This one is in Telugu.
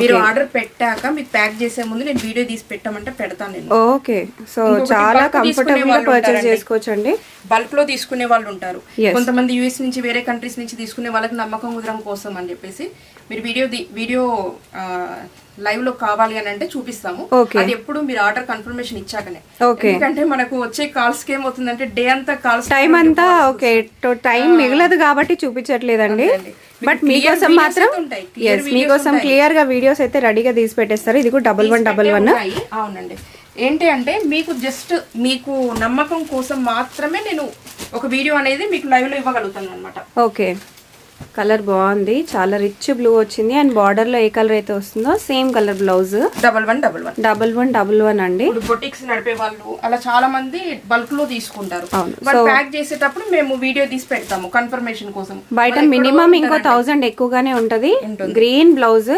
మీరు ఆర్డర్ పెట్టాక మీకు ప్యాక్ చేసే ముందు నేను వీడియో తీసి పెట్టామంటే పెడతాను నేను. ఓకే, సో చాలా కంఫర్టబుల్ గా పర్చేస్ చేసుకోవచ్చండి. బల్క్ లో తీసుకునే వాళ్ళు ఉంటారు, కొంతమంది యూఎస్ నుంచి వేరే కంట్రీస్ నుంచి తీసుకునే వాళ్ళకి నమ్మకం కుదరం కోసం అని చెప్పేసి మీరు వీడియో లైవ్ లో కావాలి అని అంటే చూపిస్తాము. అది ఎప్పుడు మీరు ఆర్డర్ కన్ఫర్మేషన్ ఇచ్చాకనే, ఎందుకంటే మనకు వచ్చే కాల్స్ కి ఏమవుతుందంటే డే అంతా కాల్స్ టైం అంతా ఓకే టైం మిగలదు కాబట్టి చూపించట్లేదండి. బట్ మీకోసం మాత్రం మీకోసం క్లియర్ గా వీడియోస్ అయితే రెడీగా తీసి పెట్టేస్తారు. ఇది కూడా 1111. అవునండి. ఏంటి అంటే మీకు జస్ట్ మీకు నమ్మకం కోసం మాత్రమే నేను ఒక వీడియో అనేది మీకు లైవ్ లో ఇవ్వగలుగుతాను అనమాట. ఓకే, కలర్ బాగుంది, చాలా రిచ్ బ్లూ వచ్చింది. అండ్ బార్డర్ లో ఏ కలర్ అయితే వస్తుందో సేమ్ కలర్ బ్లౌజ్. 1111 అండి. బొటిక్స్ నడిపే వాళ్ళు అలా చాలా మంది బల్క్ లో తీసుకుంటారు. బట్ ప్యాక్ చేసేటప్పుడు మేము వీడియో తీసి పెడతాము కన్ఫర్మేషన్ కోసం. బయట మినిమం ఇంకో 1000 ఎక్కువగానే ఉంటది. Green blouse